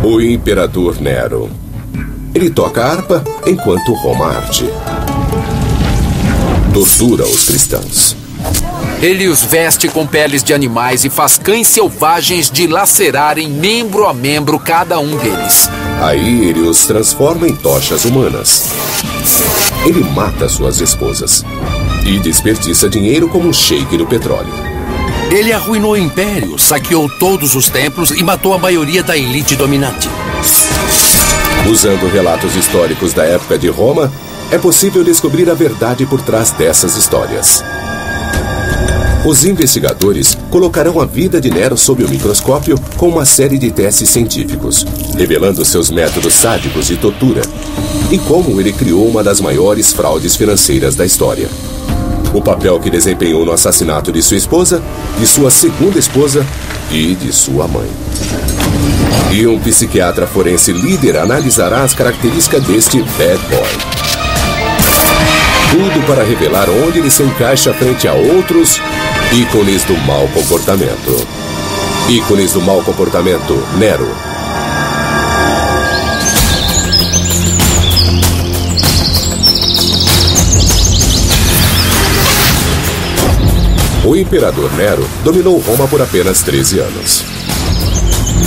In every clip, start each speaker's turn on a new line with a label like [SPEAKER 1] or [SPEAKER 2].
[SPEAKER 1] O imperador Nero. Ele toca harpa enquanto Roma arde. Tortura os cristãos.
[SPEAKER 2] Ele os veste com peles de animais e faz cães selvagens dilacerarem membro a membro cada um deles.
[SPEAKER 1] Aí ele os transforma em tochas humanas. Ele mata suas esposas e desperdiça dinheiro como um sheik do petróleo.
[SPEAKER 3] Ele arruinou o império, saqueou todos os templos e matou a maioria da elite dominante.
[SPEAKER 1] Usando relatos históricos da época de Roma, é possível descobrir a verdade por trás dessas histórias. Os investigadores colocarão a vida de Nero sob o microscópio com uma série de testes científicos, revelando seus métodos sádicos de tortura e como ele criou uma das maiores fraudes financeiras da história. O papel que desempenhou no assassinato de sua esposa, de sua segunda esposa e de sua mãe. E um psiquiatra forense líder analisará as características deste bad boy. Tudo para revelar onde ele se encaixa frente a outros ícones do mau comportamento. Ícones do mau comportamento, Nero. O imperador Nero dominou Roma por apenas 13 anos.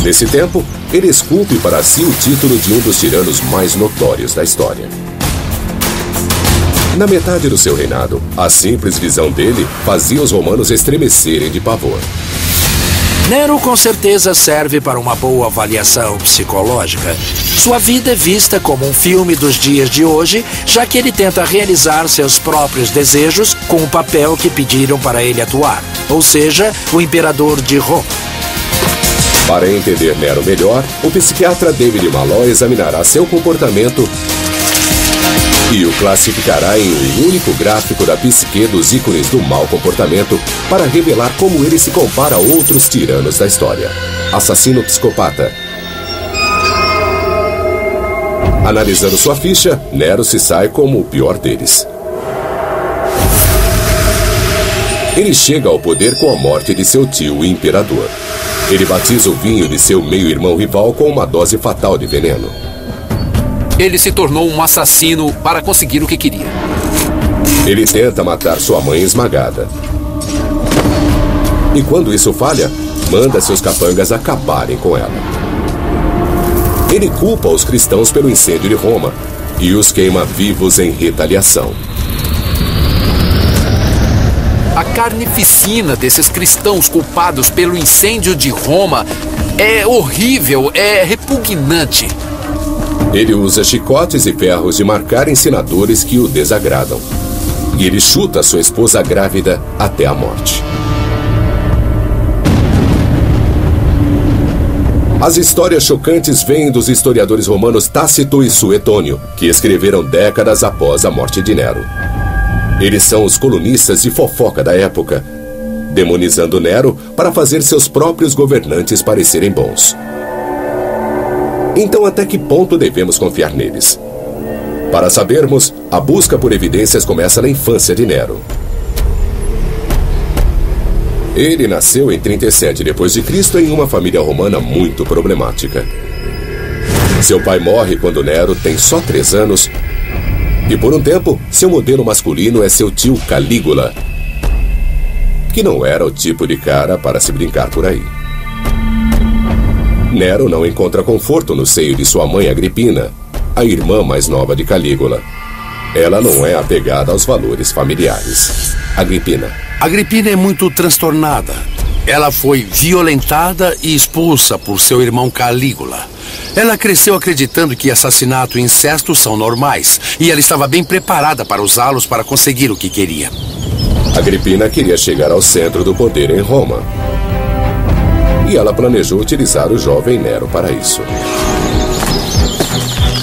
[SPEAKER 1] Nesse tempo, ele esculpe para si o título de um dos tiranos mais notórios da história. Na metade do seu reinado, a simples visão dele fazia os romanos estremecerem de pavor.
[SPEAKER 3] Nero com certeza serve para uma boa avaliação psicológica. Sua vida é vista como um filme dos dias de hoje, já que ele tenta realizar seus próprios desejos com o papel que pediram para ele atuar, ou seja, o imperador de Roma.
[SPEAKER 1] Para entender Nero melhor, o psiquiatra David Malloy examinará seu comportamento e o classificará em um único gráfico da psique dos ícones do mau comportamento para revelar como ele se compara a outros tiranos da história. Assassino psicopata. Analisando sua ficha, Nero se sai como o pior deles. Ele chega ao poder com a morte de seu tio, o imperador. Ele batiza o vinho de seu meio-irmão rival com uma dose fatal de veneno.
[SPEAKER 2] Ele se tornou um assassino para conseguir o que queria.
[SPEAKER 1] Ele tenta matar sua mãe esmagada. E quando isso falha, manda seus capangas acabarem com ela. Ele culpa os cristãos pelo incêndio de Roma e os queima vivos em retaliação.
[SPEAKER 2] A carnificina desses cristãos culpados pelo incêndio de Roma é horrível, é repugnante.
[SPEAKER 1] Ele usa chicotes e ferros de marcar ensinadores que o desagradam. E ele chuta sua esposa grávida até a morte. As histórias chocantes vêm dos historiadores romanos Tácito e Suetônio, que escreveram décadas após a morte de Nero. Eles são os colunistas de fofoca da época, demonizando Nero para fazer seus próprios governantes parecerem bons. Então, até que ponto devemos confiar neles? Para sabermos, a busca por evidências começa na infância de Nero. Ele nasceu em 37 d.C. em uma família romana muito problemática. Seu pai morre quando Nero tem só 3 anos e, por um tempo, seu modelo masculino é seu tio Calígula, que não era o tipo de cara para se brincar por aí. Nero não encontra conforto no seio de sua mãe Agripina, a irmã mais nova de Calígula. Ela não é apegada aos valores familiares.
[SPEAKER 3] Agripina é muito transtornada. Ela foi violentada e expulsa por seu irmão Calígula. Ela cresceu acreditando que assassinato e incesto são normais, e ela estava bem preparada para usá-los para conseguir o que queria.
[SPEAKER 1] Agripina queria chegar ao centro do poder em Roma. E ela planejou utilizar o jovem Nero para isso.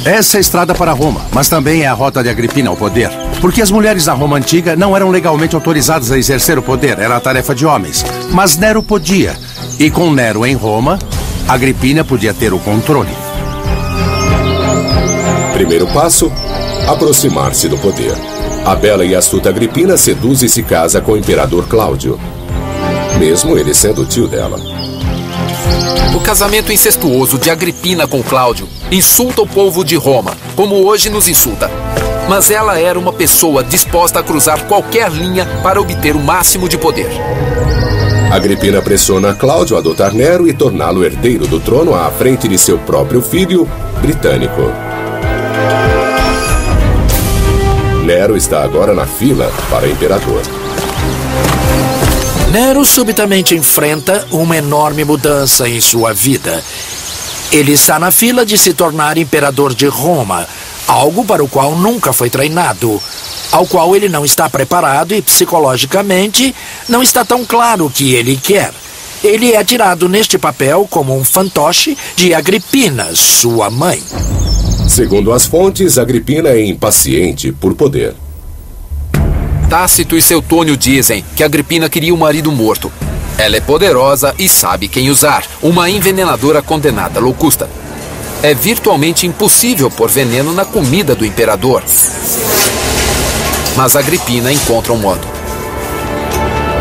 [SPEAKER 4] Essa é a estrada para Roma, mas também é a rota de Agripina ao poder. Porque as mulheres da Roma antiga não eram legalmente autorizadas a exercer o poder, era a tarefa de homens. Mas Nero podia. E com Nero em Roma, Agripina podia ter o controle.
[SPEAKER 1] Primeiro passo, aproximar-se do poder. A bela e astuta Agripina seduz e se casa com o imperador Cláudio, mesmo ele sendo o tio dela.
[SPEAKER 2] O casamento incestuoso de Agripina com Cláudio insulta o povo de Roma, como hoje nos insulta. Mas ela era uma pessoa disposta a cruzar qualquer linha para obter o máximo de poder.
[SPEAKER 1] Agripina pressiona Cláudio a adotar Nero e torná-lo herdeiro do trono à frente de seu próprio filho, Britânico. Nero está agora na fila para imperador.
[SPEAKER 3] Nero subitamente enfrenta uma enorme mudança em sua vida. Ele está na fila de se tornar imperador de Roma, algo para o qual nunca foi treinado, ao qual ele não está preparado e psicologicamente não está tão claro o que ele quer. Ele é tirado neste papel como um fantoche de Agripina, sua mãe.
[SPEAKER 1] Segundo as fontes, Agripina é impaciente por poder.
[SPEAKER 2] Tácito e Seutônio dizem que Agripina queria um marido morto. Ela é poderosa e sabe quem usar, uma envenenadora condenada, Locusta. É virtualmente impossível pôr veneno na comida do imperador. Mas Agripina encontra um modo.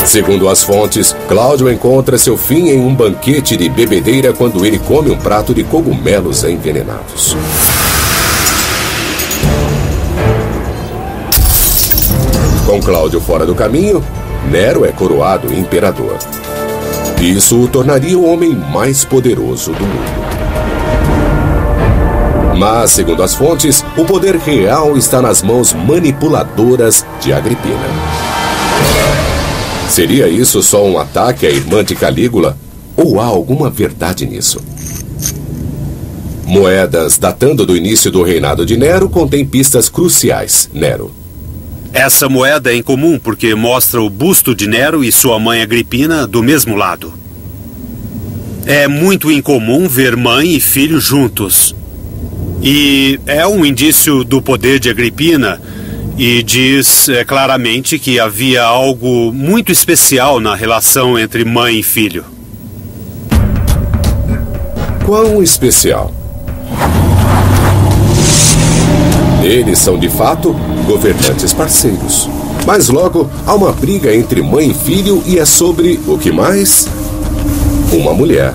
[SPEAKER 1] Segundo as fontes, Cláudio encontra seu fim em um banquete de bebedeira quando ele come um prato de cogumelos envenenados. Com Cláudio fora do caminho, Nero é coroado imperador. Isso o tornaria o homem mais poderoso do mundo. Mas, segundo as fontes, o poder real está nas mãos manipuladoras de Agripina. Seria isso só um ataque à irmã de Calígula? Ou há alguma verdade nisso? Moedas datando do início do reinado de Nero contêm pistas cruciais. Nero.
[SPEAKER 5] Essa moeda é incomum porque mostra o busto de Nero e sua mãe Agripina do mesmo lado. É muito incomum ver mãe e filho juntos. E é um indício do poder de Agripina e diz claramente que havia algo muito especial na relação entre mãe e filho.
[SPEAKER 1] Quão especial? Eles são, de fato, governantes parceiros. Mas logo, há uma briga entre mãe e filho e é sobre, o que mais? Uma mulher.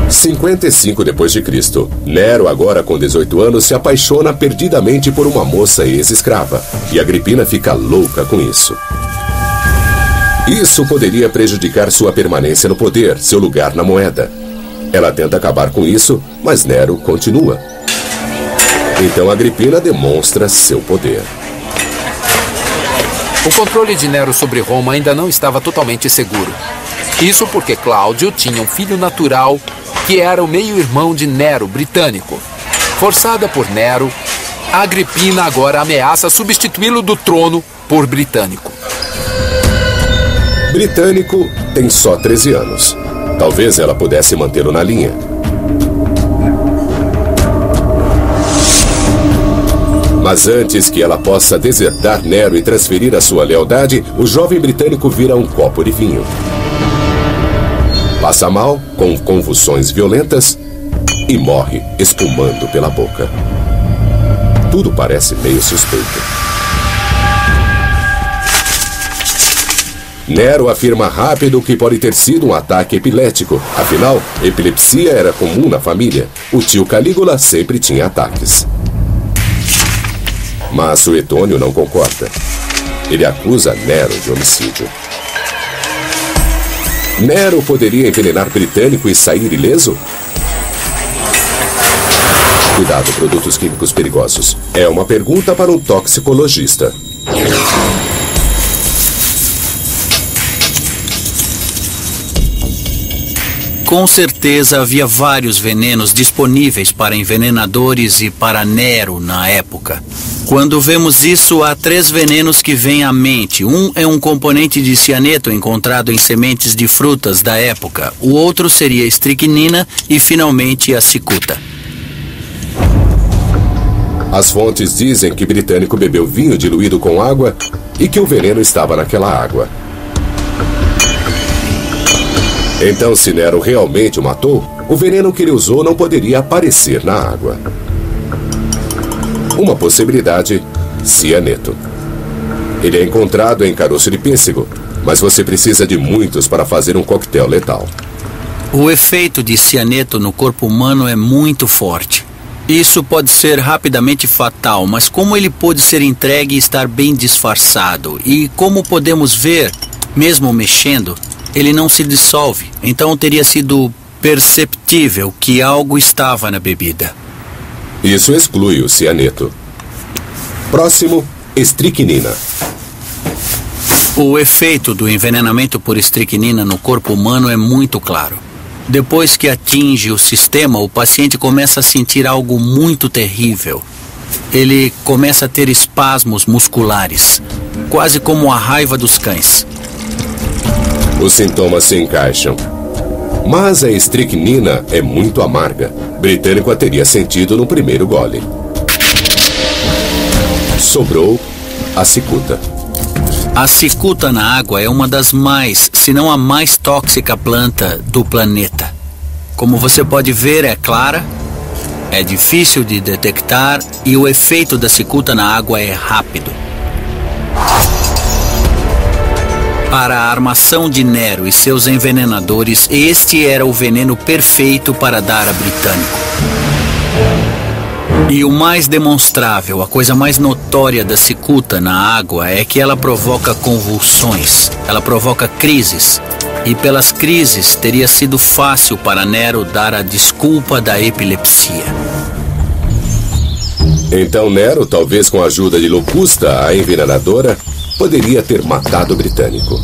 [SPEAKER 1] 55 depois de Cristo, Nero, agora com 18 anos, se apaixona perdidamente por uma moça ex-escrava. E Agripina fica louca com isso. Isso poderia prejudicar sua permanência no poder, seu lugar na moeda. Ela tenta acabar com isso, mas Nero continua. Então Agripina demonstra seu poder.
[SPEAKER 2] O controle de Nero sobre Roma ainda não estava totalmente seguro. Isso porque Cláudio tinha um filho natural que era o meio-irmão de Nero, Britânico. Forçada por Nero, Agripina agora ameaça substituí-lo do trono por Britânico.
[SPEAKER 1] Britânico tem só 13 anos. Talvez ela pudesse mantê-lo na linha. Mas antes que ela possa desertar Nero e transferir a sua lealdade, o jovem britânico vira um copo de vinho. Passa mal, com convulsões violentas, e morre espumando pela boca. Tudo parece meio suspeito. Nero afirma rápido que pode ter sido um ataque epilético. Afinal, epilepsia era comum na família. O tio Calígula sempre tinha ataques. Mas Suetônio não concorda. Ele acusa Nero de homicídio. Nero poderia envenenar Britânico e sair ileso? Cuidado, produtos químicos perigosos. É uma pergunta para um toxicologista.
[SPEAKER 6] Com certeza havia vários venenos disponíveis para envenenadores e para Nero na época. Quando vemos isso, há 3 venenos que vêm à mente. Um é um componente de cianeto encontrado em sementes de frutas da época. O outro seria a estricnina e, finalmente, a cicuta.
[SPEAKER 1] As fontes dizem que Britânico bebeu vinho diluído com água e que o veneno estava naquela água. Então, se Nero realmente o matou, o veneno que ele usou não poderia aparecer na água. Uma possibilidade, cianeto. Ele é encontrado em caroço de pêssego. mas você precisa de muitos para fazer um coquetel letal.
[SPEAKER 6] O efeito de cianeto no corpo humano é muito forte. Isso pode ser rapidamente fatal, mas como ele pode ser entregue e estar bem disfarçado? E como podemos ver, mesmo mexendo, ele não se dissolve. Então teria sido perceptível que algo estava na bebida.
[SPEAKER 1] Isso exclui o cianeto. Próximo, estricnina.
[SPEAKER 6] O efeito do envenenamento por estricnina no corpo humano é muito claro. Depois que atinge o sistema, o paciente começa a sentir algo muito terrível. Ele começa a ter espasmos musculares, quase como a raiva dos cães.
[SPEAKER 1] Os sintomas se encaixam. Mas a estricnina é muito amarga. Britânico a teria sentido no primeiro gole. Sobrou a cicuta.
[SPEAKER 6] A cicuta na água é uma das mais, se não a mais tóxica planta do planeta. Como você pode ver, é clara, é difícil de detectar e o efeito da cicuta na água é rápido. Para a armação de Nero e seus envenenadores, este era o veneno perfeito para dar a Britânico. E o mais demonstrável, a coisa mais notória da cicuta na água é que ela provoca convulsões, ela provoca crises. E pelas crises teria sido fácil para Nero dar a desculpa da epilepsia.
[SPEAKER 1] Então Nero, talvez com a ajuda de Locusta, a envenenadora, poderia ter matado o Britânico.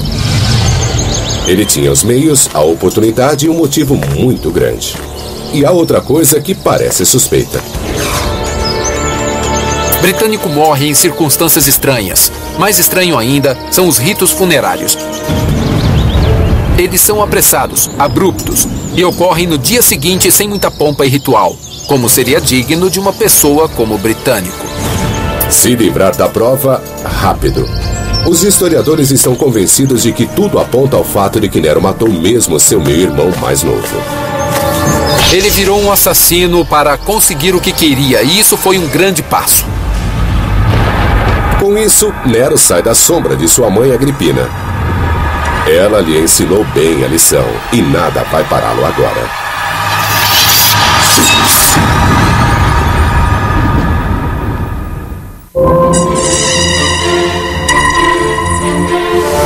[SPEAKER 1] Ele tinha os meios, a oportunidade e um motivo muito grande. E há outra coisa que parece suspeita.
[SPEAKER 2] Britânico morre em circunstâncias estranhas. Mais estranho ainda são os ritos funerários. Eles são apressados, abruptos, e ocorrem no dia seguinte sem muita pompa e ritual, como seria digno de uma pessoa como Britânico.
[SPEAKER 1] Se livrar da prova, rápido. Os historiadores estão convencidos de que tudo aponta ao fato de que Nero matou mesmo seu meio-irmão mais novo.
[SPEAKER 2] Ele virou um assassino para conseguir o que queria, e isso foi um grande passo.
[SPEAKER 1] Com isso, Nero sai da sombra de sua mãe Agripina. Ela lhe ensinou bem a lição, e nada vai pará-lo agora.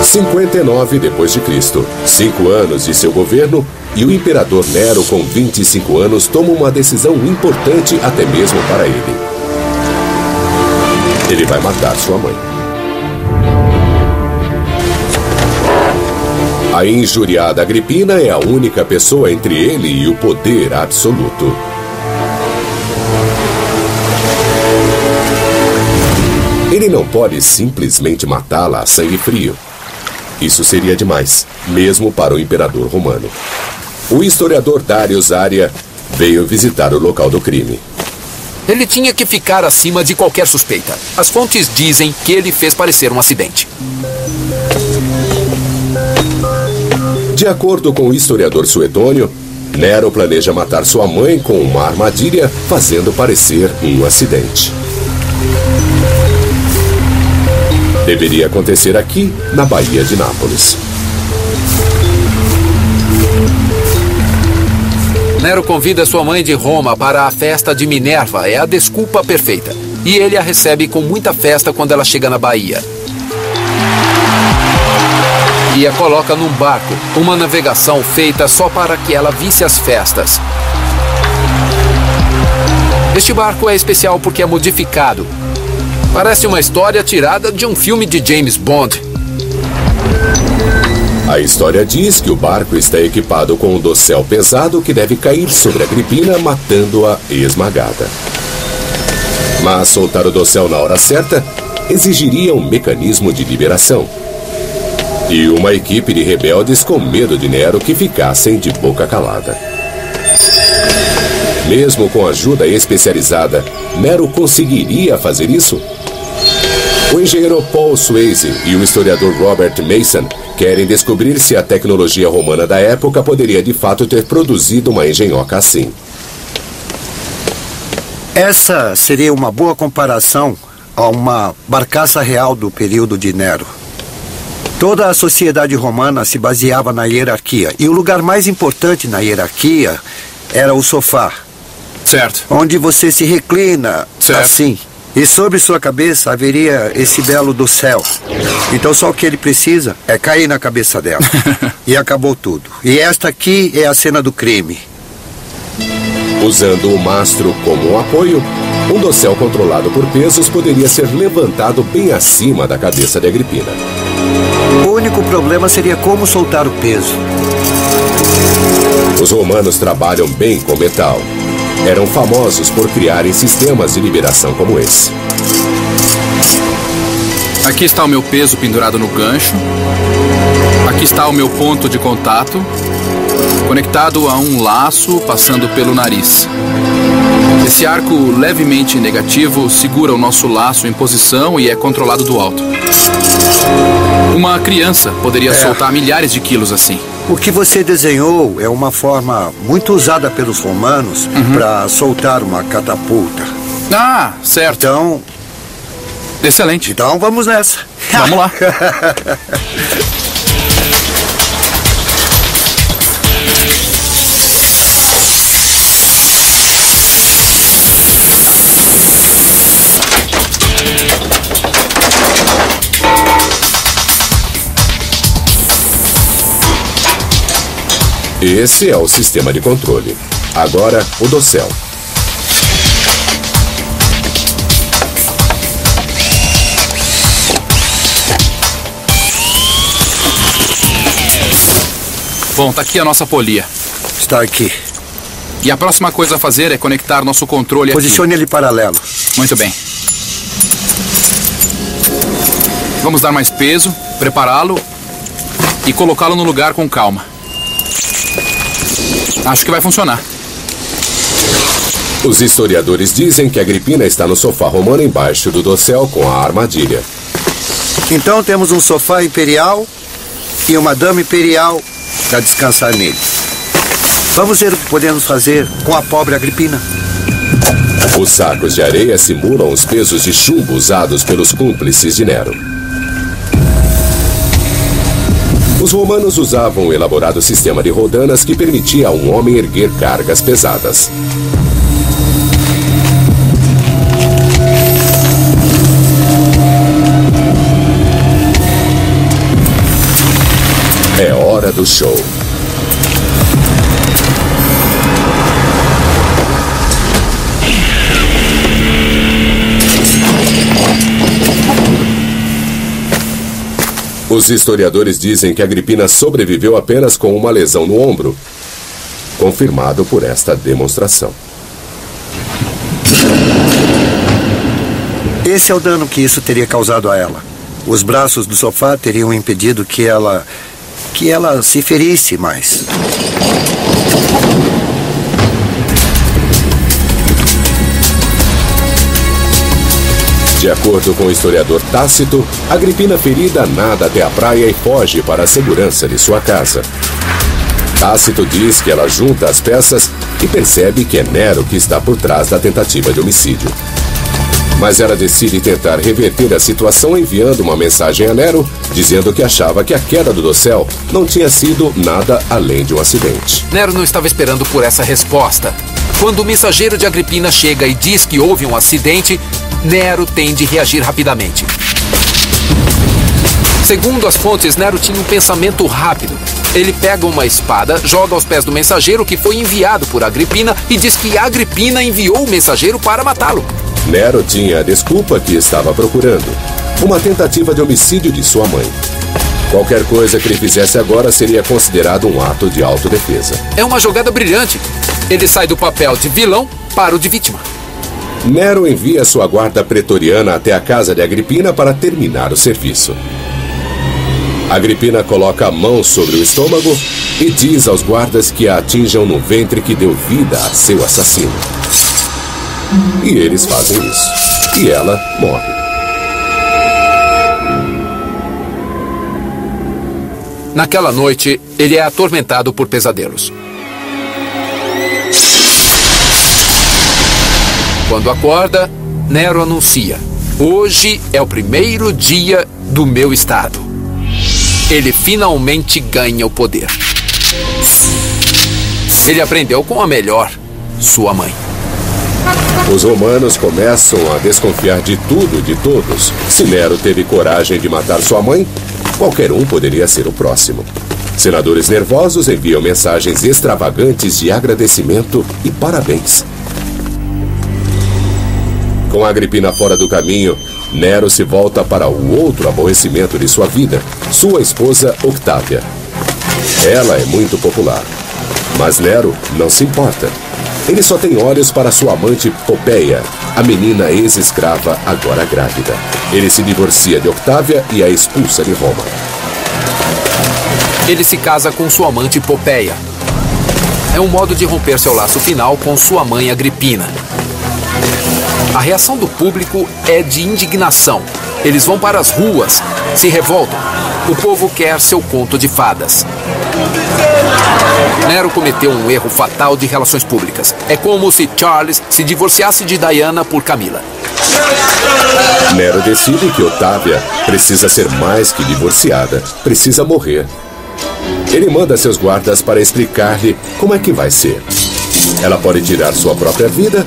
[SPEAKER 1] Em 59 d.C., 5 anos de seu governo, e o imperador Nero, com 25 anos, toma uma decisão importante até mesmo para ele. Ele vai matar sua mãe. A injuriada Agripina é a única pessoa entre ele e o poder absoluto. Ele não pode simplesmente matá-la a sangue frio. Isso seria demais, mesmo para o imperador romano. O historiador Darius Aria veio visitar o local do crime.
[SPEAKER 2] Ele tinha que ficar acima de qualquer suspeita. As fontes dizem que ele fez parecer um acidente.
[SPEAKER 1] De acordo com o historiador Suetônio, Nero planeja matar sua mãe com uma armadilha, fazendo parecer um acidente. Deveria acontecer aqui, na Baía de Nápoles.
[SPEAKER 2] Nero convida sua mãe de Roma para a festa de Minerva, é a desculpa perfeita. E ele a recebe com muita festa quando ela chega na Baía. E a coloca num barco, uma navegação feita só para que ela visse as festas. Este barco é especial porque é modificado. Parece uma história tirada de um filme de James Bond.
[SPEAKER 1] A história diz que o barco está equipado com um dossel pesado que deve cair sobre Agripina, matando-a esmagada. Mas soltar o dossel na hora certa exigiria um mecanismo de liberação. E uma equipe de rebeldes com medo de Nero que ficassem de boca calada. Mesmo com ajuda especializada, Nero conseguiria fazer isso? O engenheiro Paul Swayze e o historiador Robert Mason querem descobrir se a tecnologia romana da época poderia de fato ter produzido uma engenhoca assim.
[SPEAKER 7] Essa seria uma boa comparação a uma barcaça real do período de Nero. Toda a sociedade romana se baseava na hierarquia. E o lugar mais importante na hierarquia era o sofá.
[SPEAKER 8] Certo.
[SPEAKER 7] Onde você se reclina,
[SPEAKER 8] certo,
[SPEAKER 7] assim. E sobre sua cabeça haveria esse belo do céu. Então só o que ele precisa é cair na cabeça dela. E acabou tudo. E esta aqui é a cena do crime.
[SPEAKER 1] Usando o mastro como um apoio, um dossel controlado por pesos poderia ser levantado bem acima da cabeça de Agripina.
[SPEAKER 7] O único problema seria como soltar o peso.
[SPEAKER 1] Os romanos trabalham bem com metal. Eram famosos por criarem sistemas de liberação como esse.
[SPEAKER 8] Aqui está o meu peso pendurado no gancho. Aqui está o meu ponto de contato, conectado a um laço passando pelo nariz. Esse arco levemente negativo segura o nosso laço em posição e é controlado do alto. Uma criança poderia soltar milhares de quilos assim.
[SPEAKER 7] O que você desenhou é uma forma muito usada pelos romanos para soltar uma catapulta.
[SPEAKER 8] Ah, certo.
[SPEAKER 7] Então...
[SPEAKER 8] Excelente.
[SPEAKER 7] Então vamos nessa.
[SPEAKER 8] Vamos lá.
[SPEAKER 1] Esse é o sistema de controle. Agora, o dossel.
[SPEAKER 8] Bom, tá aqui a nossa polia.
[SPEAKER 7] Está aqui.
[SPEAKER 8] E a próxima coisa a fazer é conectar nosso controle aqui.
[SPEAKER 7] Posicione ele paralelo.
[SPEAKER 8] Muito bem. Vamos dar mais peso, prepará-lo e colocá-lo no lugar com calma. Acho que vai funcionar.
[SPEAKER 1] Os historiadores dizem que Agripina está no sofá romano embaixo do dossel com a armadilha.
[SPEAKER 7] Então temos um sofá imperial e uma dama imperial para descansar nele. Vamos ver o que podemos fazer com a pobre Agripina.
[SPEAKER 1] Os sacos de areia simulam os pesos de chumbo usados pelos cúmplices de Nero. Os romanos usavam um elaborado sistema de rodanas que permitia a um homem erguer cargas pesadas. É hora do show. Os historiadores dizem que Agripina sobreviveu apenas com uma lesão no ombro, confirmado por esta demonstração.
[SPEAKER 7] Esse é o dano que isso teria causado a ela. Os braços do sofá teriam impedido que ela se ferisse mais.
[SPEAKER 1] De acordo com o historiador Tácito, Agripina ferida nada até a praia e foge para a segurança de sua casa. Tácito diz que ela junta as peças e percebe que é Nero que está por trás da tentativa de homicídio. Mas ela decide tentar reverter a situação enviando uma mensagem a Nero, dizendo que achava que a queda do dossel não tinha sido nada além de um acidente.
[SPEAKER 2] Nero não estava esperando por essa resposta. Quando o mensageiro de Agripina chega e diz que houve um acidente, Nero tem de reagir rapidamente. Segundo as fontes, Nero tinha um pensamento rápido. Ele pega uma espada, joga aos pés do mensageiro que foi enviado por Agripina e diz que Agripina enviou o mensageiro para matá-lo.
[SPEAKER 1] Nero tinha a desculpa que estava procurando: uma tentativa de homicídio de sua mãe. Qualquer coisa que ele fizesse agora seria considerado um ato de autodefesa.
[SPEAKER 2] É uma jogada brilhante. Ele sai do papel de vilão para o de vítima.
[SPEAKER 1] Nero envia sua guarda pretoriana até a casa de Agripina para terminar o serviço. Agripina coloca a mão sobre o estômago e diz aos guardas que a atinjam no ventre que deu vida a seu assassino. E eles fazem isso. E ela morre.
[SPEAKER 2] Naquela noite, ele é atormentado por pesadelos. Quando acorda, Nero anuncia: hoje é o primeiro dia do meu estado. ele finalmente ganha o poder. Ele aprendeu com a melhor, sua mãe.
[SPEAKER 1] Os romanos começam a desconfiar de tudo e de todos. Se Nero teve coragem de matar sua mãe, qualquer um poderia ser o próximo. Senadores nervosos enviam mensagens extravagantes de agradecimento e parabéns. Com Agripina fora do caminho, Nero se volta para o outro aborrecimento de sua vida, sua esposa Octávia. Ela é muito popular, mas Nero não se importa. Ele só tem olhos para sua amante Popeia, a menina ex-escrava agora grávida. Ele se divorcia de Octávia e a expulsa de Roma.
[SPEAKER 2] Ele se casa com sua amante Popeia. É um modo de romper seu laço final com sua mãe Agripina. A reação do público é de indignação. Eles vão para as ruas, se revoltam. O povo quer seu conto de fadas. Nero cometeu um erro fatal de relações públicas. É como se Charles se divorciasse de Diana por Camila.
[SPEAKER 1] Nero decide que Otávia precisa ser mais que divorciada, precisa morrer. Ele manda seus guardas para explicar-lhe como é que vai ser. Ela pode tirar sua própria vida,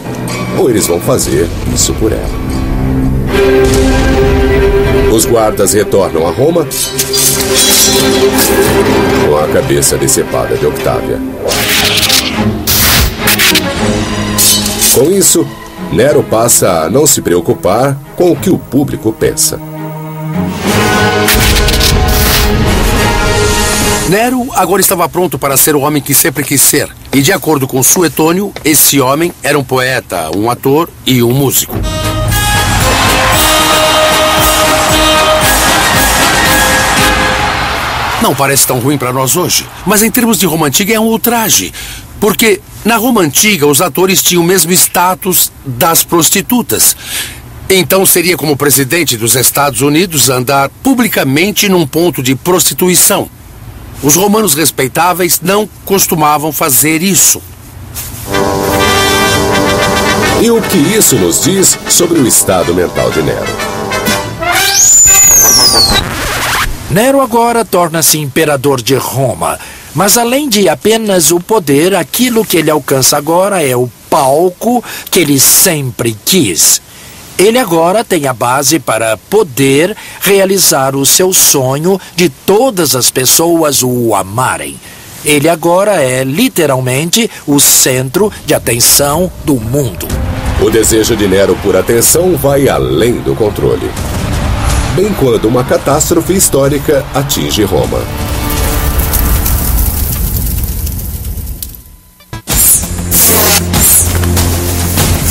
[SPEAKER 1] ou eles vão fazer isso por ela. Os guardas retornam a Roma com a cabeça decepada de Octávia. Com isso, Nero passa a não se preocupar com o que o público pensa.
[SPEAKER 4] Nero agora estava pronto para ser o homem que sempre quis ser. E de acordo com Suetônio, esse homem era um poeta, um ator e um músico. Não parece tão ruim para nós hoje, mas em termos de Roma Antiga é um ultraje. Porque na Roma Antiga os atores tinham o mesmo status das prostitutas. Então seria como o presidente dos Estados Unidos andar publicamente num ponto de prostituição. Os romanos respeitáveis não costumavam fazer isso.
[SPEAKER 1] E o que isso nos diz sobre o estado mental de Nero?
[SPEAKER 3] Nero agora torna-se imperador de Roma. Mas além de apenas o poder, aquilo que ele alcança agora é o palco que ele sempre quis. Ele agora tem a base para poder realizar o seu sonho de todas as pessoas o amarem. Ele agora é literalmente o centro de atenção do mundo.
[SPEAKER 1] O desejo de Nero por atenção vai além do controle. Bem quando uma catástrofe histórica atinge Roma.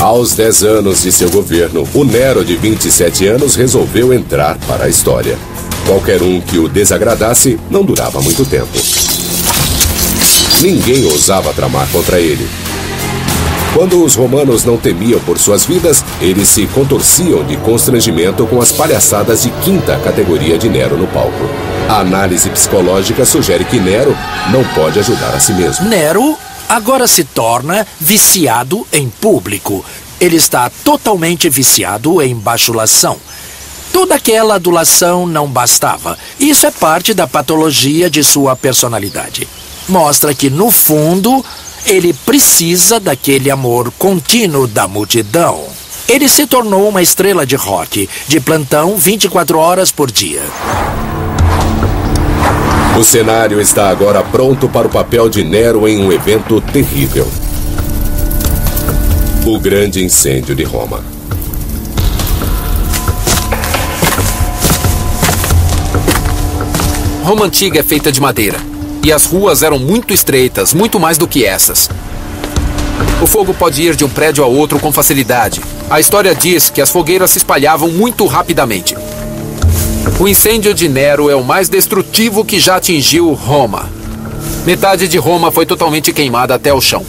[SPEAKER 1] Aos 10 anos de seu governo, o Nero de 27 anos resolveu entrar para a história. Qualquer um que o desagradasse não durava muito tempo. Ninguém ousava tramar contra ele. Quando os romanos não temiam por suas vidas, eles se contorciam de constrangimento com as palhaçadas de quinta categoria de Nero no palco. A análise psicológica sugere que Nero não pode ajudar a si mesmo.
[SPEAKER 3] Nero agora se torna viciado em público. Ele está totalmente viciado em bajulação. Toda aquela adulação não bastava. Isso é parte da patologia de sua personalidade. Mostra que, no fundo, ele precisa daquele amor contínuo da multidão. Ele se tornou uma estrela de rock, de plantão 24 horas por dia.
[SPEAKER 1] O cenário está agora pronto para o papel de Nero em um evento terrível. O grande incêndio de Roma.
[SPEAKER 2] Roma Antiga é feita de madeira. E as ruas eram muito estreitas, muito mais do que essas. O fogo pode ir de um prédio a outro com facilidade. A história diz que as fogueiras se espalhavam muito rapidamente. O incêndio de Nero é o mais destrutivo que já atingiu Roma. Metade de Roma foi totalmente queimada até o chão.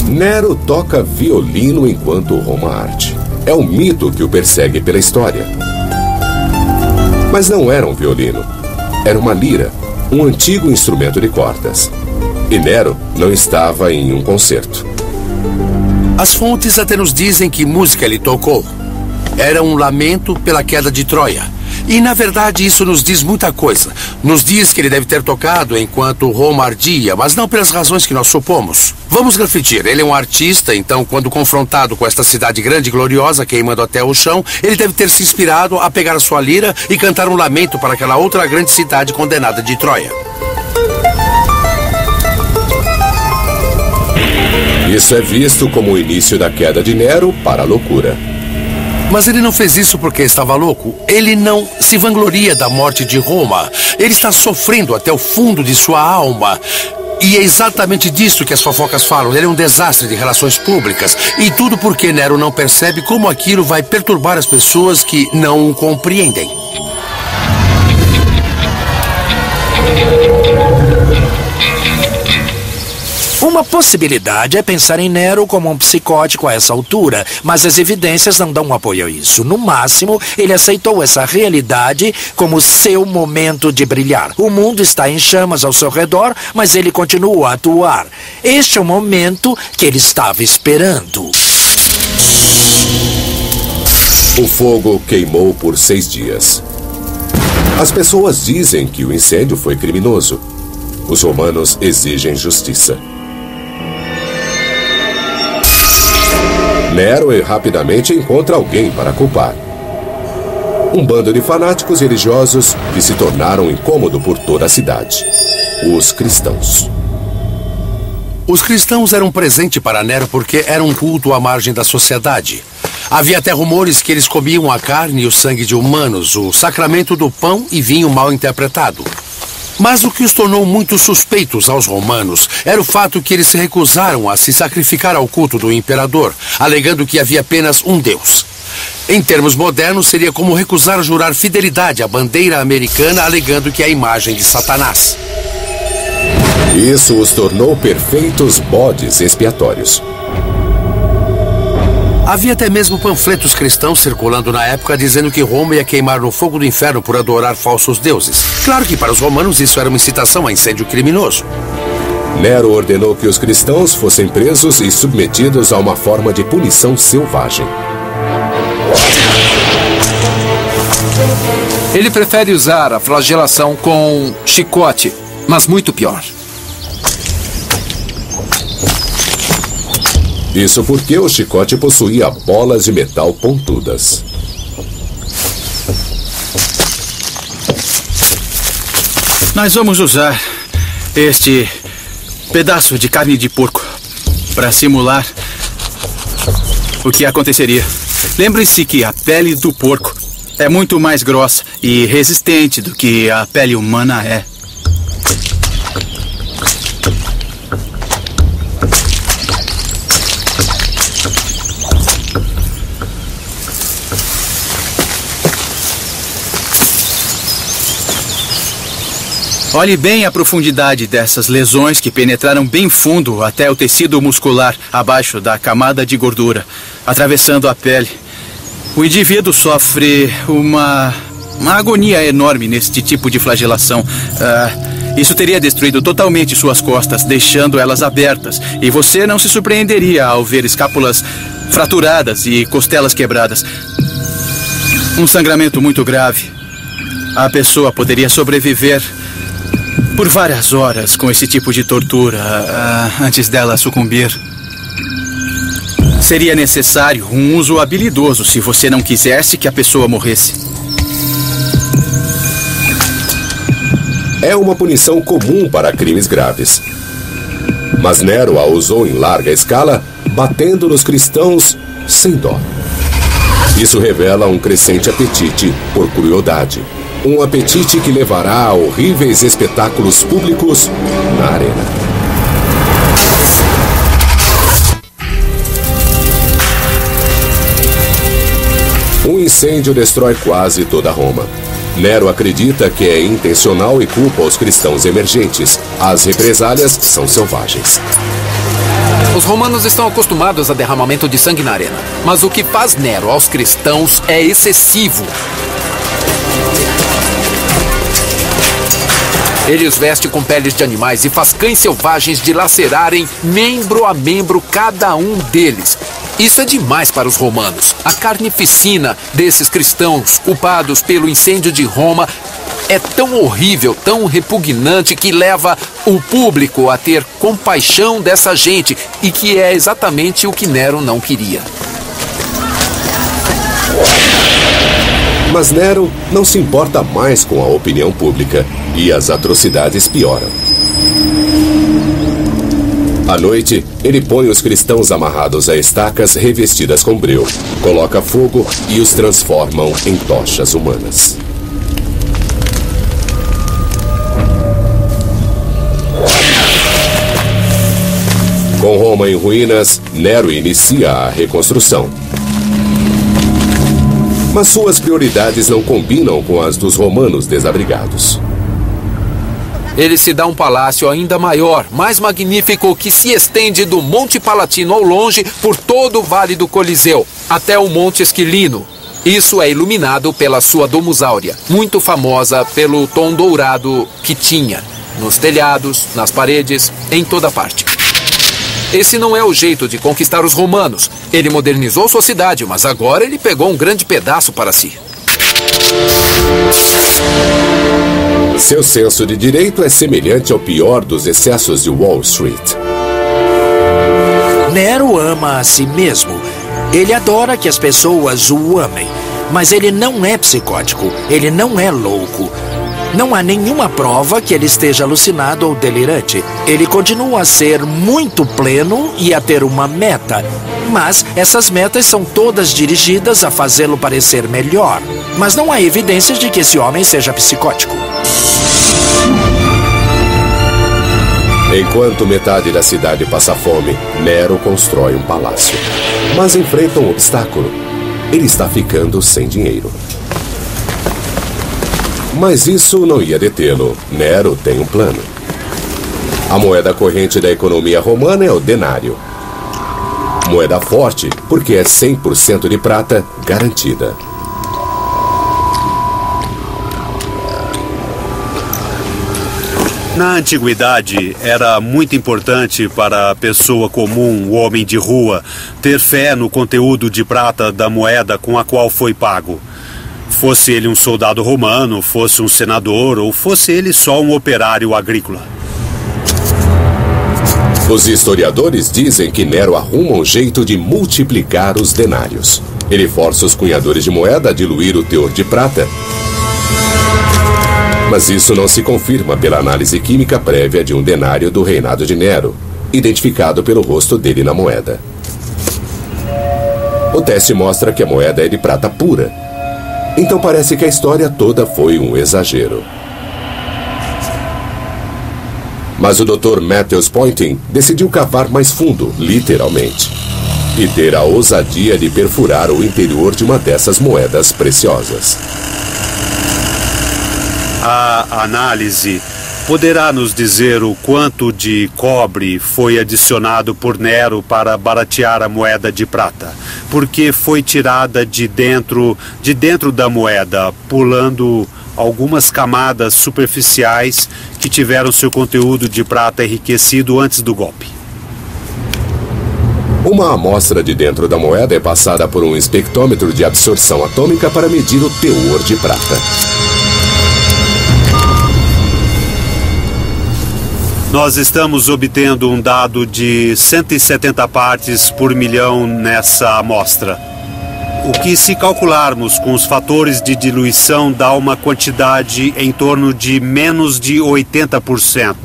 [SPEAKER 1] Nero toca violino enquanto Roma arde. É um mito que o persegue pela história. Mas não era um violino. Era uma lira, um antigo instrumento de cordas. E Nero não estava em um concerto.
[SPEAKER 4] As fontes até nos dizem que música ele tocou. Era um lamento pela queda de Troia. E, na verdade, isso nos diz muita coisa. Nos diz que ele deve ter tocado enquanto Roma ardia, mas não pelas razões que nós supomos. Vamos refletir. Ele é um artista, então, quando confrontado com esta cidade grande e gloriosa, queimando até o chão, ele deve ter se inspirado a pegar a sua lira e cantar um lamento para aquela outra grande cidade condenada de Troia.
[SPEAKER 1] Isso é visto como o início da queda de Nero para a loucura.
[SPEAKER 4] Mas ele não fez isso porque estava louco. Ele não se vangloria da morte de Roma. Ele está sofrendo até o fundo de sua alma. E é exatamente disso que as fofocas falam. Ele é um desastre de relações públicas. E tudo porque Nero não percebe como aquilo vai perturbar as pessoas que não o compreendem.
[SPEAKER 3] Uma possibilidade é pensar em Nero como um psicótico a essa altura, mas as evidências não dão apoio a isso. No máximo, ele aceitou essa realidade como seu momento de brilhar. O mundo está em chamas ao seu redor, mas ele continua a atuar. Este é o momento que ele estava esperando.
[SPEAKER 1] O fogo queimou por 6 dias. As pessoas dizem que o incêndio foi criminoso. Os romanos exigem justiça. Nero rapidamente encontra alguém para culpar. Um bando de fanáticos religiosos que se tornaram incômodo por toda a cidade. Os cristãos.
[SPEAKER 4] Os cristãos eram um presente para Nero porque era um culto à margem da sociedade. Havia até rumores que eles comiam a carne e o sangue de humanos, o sacramento do pão e vinho mal interpretado. Mas o que os tornou muito suspeitos aos romanos era o fato que eles se recusaram a se sacrificar ao culto do imperador, alegando que havia apenas um Deus. Em termos modernos, seria como recusar jurar fidelidade à bandeira americana, alegando que é a imagem de Satanás.
[SPEAKER 1] Isso os tornou perfeitos bodes expiatórios.
[SPEAKER 4] Havia até mesmo panfletos cristãos circulando na época dizendo que Roma ia queimar no fogo do inferno por adorar falsos deuses. Claro que para os romanos isso era uma incitação a incêndio criminoso.
[SPEAKER 1] Nero ordenou que os cristãos fossem presos e submetidos a uma forma de punição selvagem.
[SPEAKER 2] Ele prefere usar a flagelação com chicote, mas muito pior.
[SPEAKER 1] Isso porque o chicote possuía bolas de metal pontudas.
[SPEAKER 6] Nós vamos usar este pedaço de carne de porco para simular o que aconteceria. Lembre-se que a pele do porco é muito mais grossa e resistente do que a pele humana é. Olhe bem a profundidade dessas lesões que penetraram bem fundo até o tecido muscular abaixo da camada de gordura, atravessando a pele. O indivíduo sofre uma agonia enorme neste tipo de flagelação. Isso teria destruído totalmente suas costas, deixando elas abertas. E você não se surpreenderia ao ver escápulas fraturadas e costelas quebradas. Um sangramento muito grave. A pessoa poderia sobreviver por várias horas com esse tipo de tortura antes dela sucumbir. Seria necessário um uso habilidoso se você não quisesse que a pessoa morresse.
[SPEAKER 1] É uma punição comum para crimes graves. Mas Nero a usou em larga escala, batendo nos cristãos sem dó. Isso revela um crescente apetite por crueldade. Um apetite que levará a horríveis espetáculos públicos na arena. Um incêndio destrói quase toda Roma. Nero acredita que é intencional e culpa os cristãos emergentes. As represálias são selvagens.
[SPEAKER 2] Os romanos estão acostumados a derramamento de sangue na arena. Mas o que faz Nero aos cristãos é excessivo. Ele os veste com peles de animais e faz cães selvagens dilacerarem membro a membro cada um deles. Isso é demais para os romanos. A carnificina desses cristãos culpados pelo incêndio de Roma é tão horrível, tão repugnante, que leva o público a ter compaixão dessa gente, e que é exatamente o que Nero não queria.
[SPEAKER 1] Mas Nero não se importa mais com a opinião pública e as atrocidades pioram. À noite, ele põe os cristãos amarrados a estacas revestidas com breu, coloca fogo e os transformam em tochas humanas. Com Roma em ruínas, Nero inicia a reconstrução. Mas suas prioridades não combinam com as dos romanos desabrigados.
[SPEAKER 2] Ele se dá um palácio ainda maior, mais magnífico, que se estende do Monte Palatino ao longe por todo o Vale do Coliseu, até o Monte Esquilino. Isso é iluminado pela sua Domus Áurea, muito famosa pelo tom dourado que tinha, nos telhados, nas paredes, em toda parte. Esse não é o jeito de conquistar os romanos. Ele modernizou sua cidade, mas agora ele pegou um grande pedaço para si.
[SPEAKER 1] Seu senso de direito é semelhante ao pior dos excessos de Wall Street.
[SPEAKER 3] Nero ama a si mesmo. Ele adora que as pessoas o amem. Mas ele não é psicótico. Ele não é louco. Não há nenhuma prova que ele esteja alucinado ou delirante. Ele continua a ser muito pleno e a ter uma meta. Mas essas metas são todas dirigidas a fazê-lo parecer melhor. Mas não há evidências de que esse homem seja psicótico.
[SPEAKER 1] Enquanto metade da cidade passa fome, Nero constrói um palácio. Mas enfrenta um obstáculo. Ele está ficando sem dinheiro. Mas isso não ia detê-lo. Nero tem um plano. A moeda corrente da economia romana é o denário. Moeda forte, porque é 100% de prata garantida.
[SPEAKER 5] Na antiguidade, era muito importante para a pessoa comum, o homem de rua, ter fé no conteúdo de prata da moeda com a qual foi pago. Fosse ele um soldado romano, fosse um senador ou fosse ele só um operário agrícola.
[SPEAKER 1] Os historiadores dizem que Nero arruma um jeito de multiplicar os denários. Ele força os cunhadores de moeda a diluir o teor de prata. Mas isso não se confirma pela análise química prévia de um denário do reinado de Nero, identificado pelo rosto dele na moeda. O teste mostra que a moeda é de prata pura. Então parece que a história toda foi um exagero. Mas o Dr. Matthews Poynting decidiu cavar mais fundo, literalmente, e ter a ousadia de perfurar o interior de uma dessas moedas preciosas.
[SPEAKER 5] A análise poderá nos dizer o quanto de cobre foi adicionado por Nero para baratear a moeda de prata, porque foi tirada de dentro da moeda, pulando algumas camadas superficiais que tiveram seu conteúdo de prata enriquecido antes do golpe.
[SPEAKER 1] Uma amostra de dentro da moeda é passada por um espectrômetro de absorção atômica para medir o teor de prata.
[SPEAKER 5] Nós estamos obtendo um dado de 170 partes por milhão nessa amostra. O que, se calcularmos com os fatores de diluição, dá uma quantidade em torno de menos de 80%.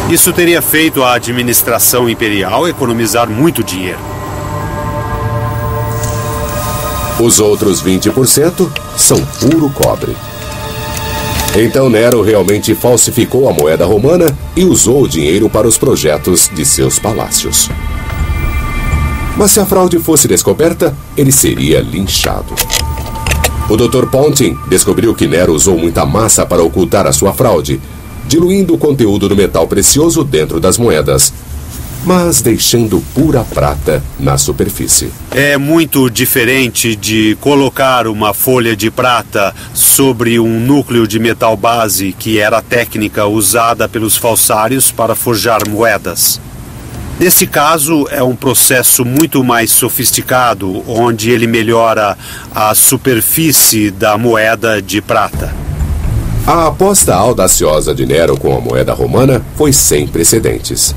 [SPEAKER 5] Isso teria feito a administração imperial economizar muito dinheiro.
[SPEAKER 1] Os outros 20% são puro cobre. Então Nero realmente falsificou a moeda romana e usou o dinheiro para os projetos de seus palácios. Mas se a fraude fosse descoberta, ele seria linchado. O Dr. Poynting descobriu que Nero usou muita massa para ocultar a sua fraude, diluindo o conteúdo do metal precioso dentro das moedas, mas deixando pura prata na superfície.
[SPEAKER 5] É muito diferente de colocar uma folha de prata sobre um núcleo de metal base, que era a técnica usada pelos falsários para forjar moedas. Nesse caso, é um processo muito mais sofisticado, onde ele melhora a superfície da moeda de prata.
[SPEAKER 1] A aposta audaciosa de Nero com a moeda romana foi sem precedentes.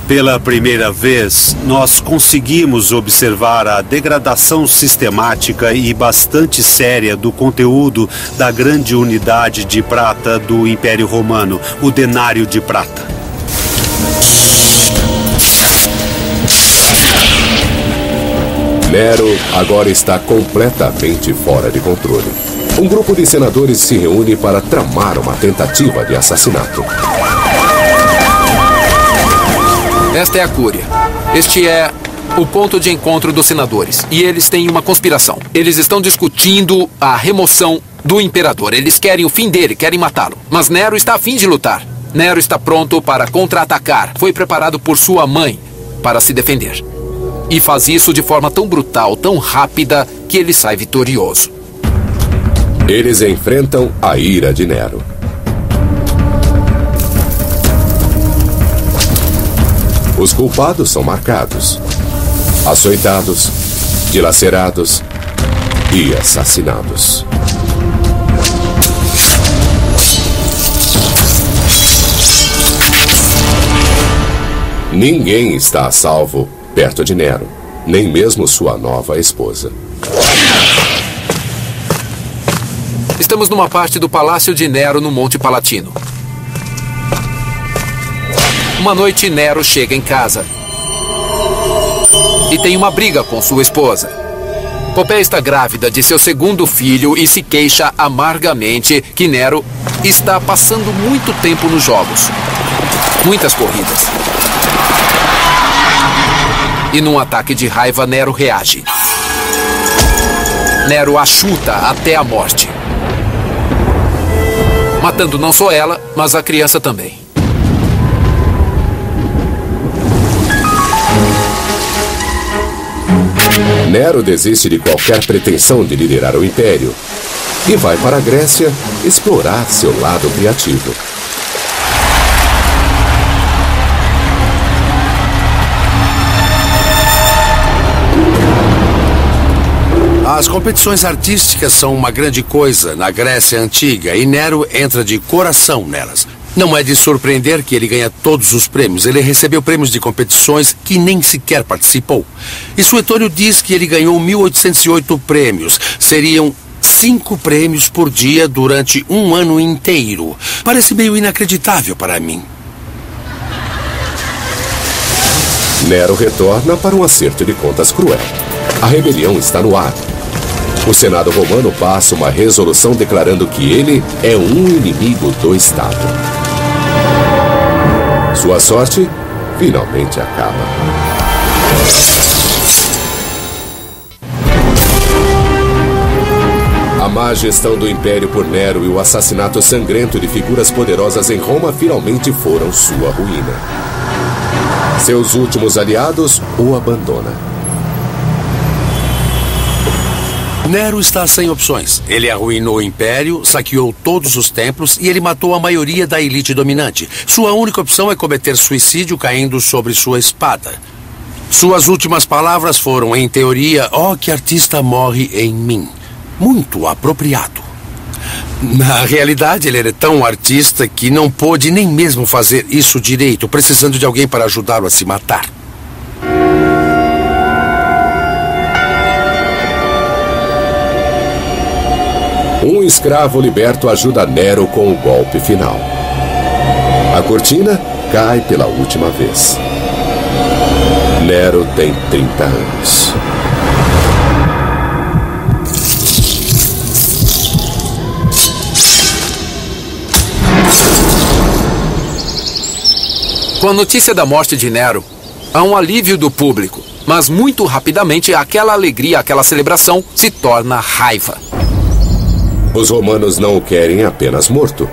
[SPEAKER 5] Pela primeira vez, nós conseguimos observar a degradação sistemática e bastante séria do conteúdo da grande unidade de prata do Império Romano, o denário de prata.
[SPEAKER 1] Nero agora está completamente fora de controle. Um grupo de senadores se reúne para tramar uma tentativa de assassinato.
[SPEAKER 2] Esta é a Cúria. Este é o ponto de encontro dos senadores. E eles têm uma conspiração. Eles estão discutindo a remoção do imperador. Eles querem o fim dele, querem matá-lo. Mas Nero está a fim de lutar. Nero está pronto para contra-atacar. Foi preparado por sua mãe para se defender. E faz isso de forma tão brutal, tão rápida, que ele sai vitorioso.
[SPEAKER 1] Eles enfrentam a ira de Nero. Os culpados são marcados, açoitados, dilacerados e assassinados. Ninguém está a salvo perto de Nero, nem mesmo sua nova esposa.
[SPEAKER 2] Estamos numa parte do Palácio de Nero no Monte Palatino. Uma noite, Nero chega em casa e tem uma briga com sua esposa. Popéia está grávida de seu segundo filho e se queixa amargamente que Nero está passando muito tempo nos jogos. Muitas corridas. E num ataque de raiva, Nero reage. Nero a chuta até a morte, matando não só ela, mas a criança também.
[SPEAKER 1] Nero desiste de qualquer pretensão de liderar o império e vai para a Grécia explorar seu lado criativo.
[SPEAKER 4] As competições artísticas são uma grande coisa na Grécia Antiga e Nero entra de coração nelas. Não é de surpreender que ele ganha todos os prêmios. Ele recebeu prêmios de competições que nem sequer participou. E Suetônio diz que ele ganhou 1.808 prêmios. Seriam 5 prêmios por dia durante um ano inteiro. Parece meio inacreditável para mim.
[SPEAKER 1] Nero retorna para um acerto de contas cruel. A rebelião está no ar. O Senado romano passa uma resolução declarando que ele é um inimigo do Estado. Sua sorte finalmente acaba. A má gestão do Império por Nero e o assassinato sangrento de figuras poderosas em Roma finalmente foram sua ruína. Seus últimos aliados o abandonam.
[SPEAKER 4] Nero está sem opções. Ele arruinou o império, saqueou todos os templos e ele matou a maioria da elite dominante. Sua única opção é cometer suicídio caindo sobre sua espada. Suas últimas palavras foram, em teoria, "Oh, que artista morre em mim." Muito apropriado. Na realidade, ele era tão artista que não pôde nem mesmo fazer isso direito, precisando de alguém para ajudá-lo a se matar.
[SPEAKER 1] Um escravo liberto ajuda Nero com o golpe final. A cortina cai pela última vez. Nero tem 30 anos.
[SPEAKER 2] Com a notícia da morte de Nero, há um alívio do público, mas muito rapidamente aquela alegria, aquela celebração se torna raiva.
[SPEAKER 1] Os romanos não o querem apenas morto.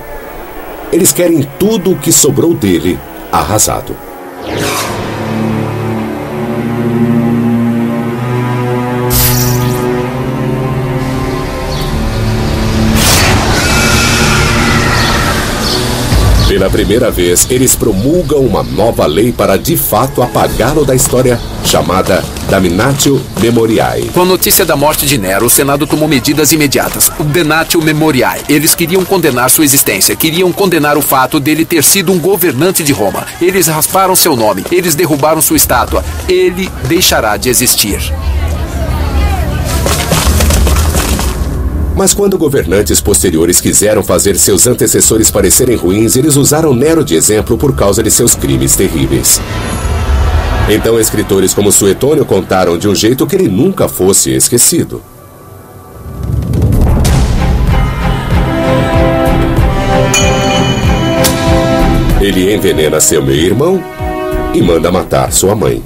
[SPEAKER 1] Eles querem tudo o que sobrou dele arrasado. Pela primeira vez, eles promulgam uma nova lei para de fato apagá-lo da história, chamada Damnatio Memoriae.
[SPEAKER 2] Com a notícia da morte de Nero, o Senado tomou medidas imediatas. O Damnatio Memoriae. Eles queriam condenar sua existência, queriam condenar o fato dele ter sido um governante de Roma. Eles rasparam seu nome, eles derrubaram sua estátua. Ele deixará de existir.
[SPEAKER 1] Mas quando governantes posteriores quiseram fazer seus antecessores parecerem ruins, eles usaram Nero de exemplo por causa de seus crimes terríveis. Então escritores como Suetônio contaram de um jeito que ele nunca fosse esquecido. Ele envenena seu meio-irmão e manda matar sua mãe.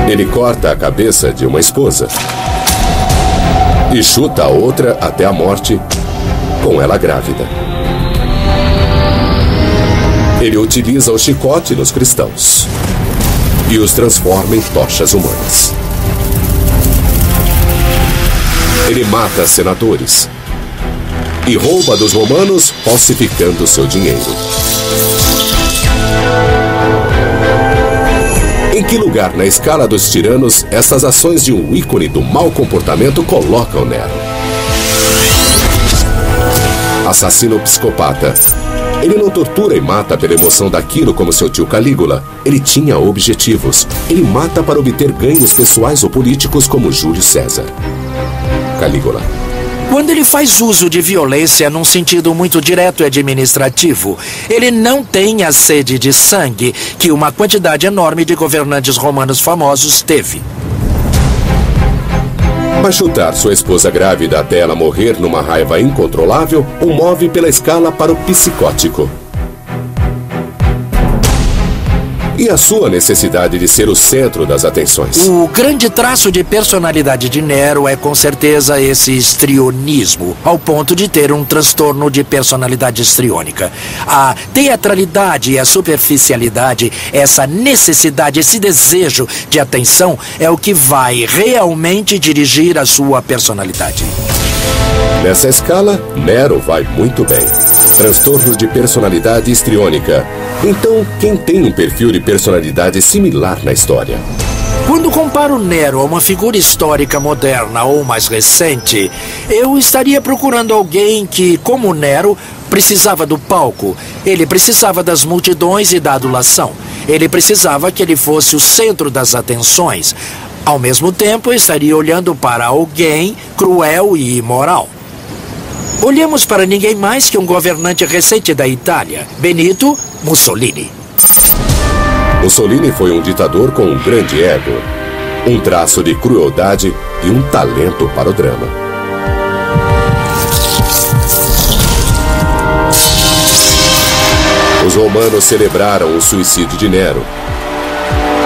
[SPEAKER 1] Ele corta a cabeça de uma esposa e chuta a outra até a morte, com ela grávida. Ele utiliza o chicote nos cristãos e os transforma em tochas humanas. Ele mata senadores e rouba dos romanos, falsificando seu dinheiro. Em que lugar na escala dos tiranos essas ações de um ícone do mau comportamento colocam Nero? Assassino psicopata. Ele não tortura e mata pela emoção daquilo como seu tio Calígula. Ele tinha objetivos. Ele mata para obter ganhos pessoais ou políticos como Júlio César. Calígula.
[SPEAKER 3] Quando ele faz uso de violência num sentido muito direto e administrativo, ele não tem a sede de sangue que uma quantidade enorme de governantes romanos famosos teve.
[SPEAKER 1] Mas chutar sua esposa grávida até ela morrer numa raiva incontrolável o move pela escala para o psicótico. E a sua necessidade de ser o centro das atenções.
[SPEAKER 3] O grande traço de personalidade de Nero é com certeza esse histrionismo, ao ponto de ter um transtorno de personalidade histriônica. A teatralidade e a superficialidade, essa necessidade, esse desejo de atenção é o que vai realmente dirigir a sua personalidade.
[SPEAKER 1] Nessa escala, Nero vai muito bem. Transtorno de personalidade histriônica. Então, quem tem um perfil de personalidade similar na história?
[SPEAKER 3] Quando comparo Nero a uma figura histórica moderna ou mais recente, eu estaria procurando alguém que, como Nero, precisava do palco. Ele precisava das multidões e da adulação. Ele precisava que ele fosse o centro das atenções. Ao mesmo tempo, eu estaria olhando para alguém cruel e imoral. Olhemos para ninguém mais que um governante recente da Itália, Benito Mussolini.
[SPEAKER 1] Mussolini foi um ditador com um grande ego, um traço de crueldade e um talento para o drama. Os romanos celebraram o suicídio de Nero,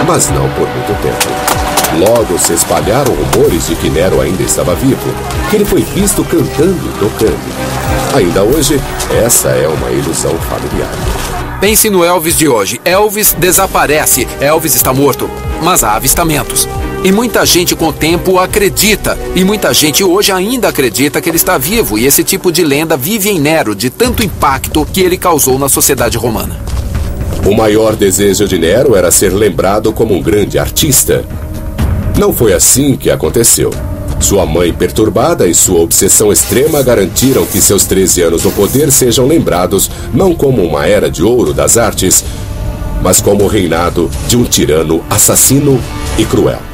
[SPEAKER 1] mas não por muito tempo. Logo se espalharam rumores de que Nero ainda estava vivo, que ele foi visto cantando e tocando. Ainda hoje, essa é uma ilusão familiar.
[SPEAKER 2] Pense no Elvis de hoje. Elvis desaparece. Elvis está morto. Mas há avistamentos. E muita gente com o tempo acredita. E muita gente hoje ainda acredita que ele está vivo. E esse tipo de lenda vive em Nero, de tanto impacto que ele causou na sociedade romana.
[SPEAKER 1] O maior desejo de Nero era ser lembrado como um grande artista. Não foi assim que aconteceu. Sua mãe perturbada e sua obsessão extrema garantiram que seus 13 anos no poder sejam lembrados não como uma era de ouro das artes, mas como o reinado de um tirano assassino e cruel.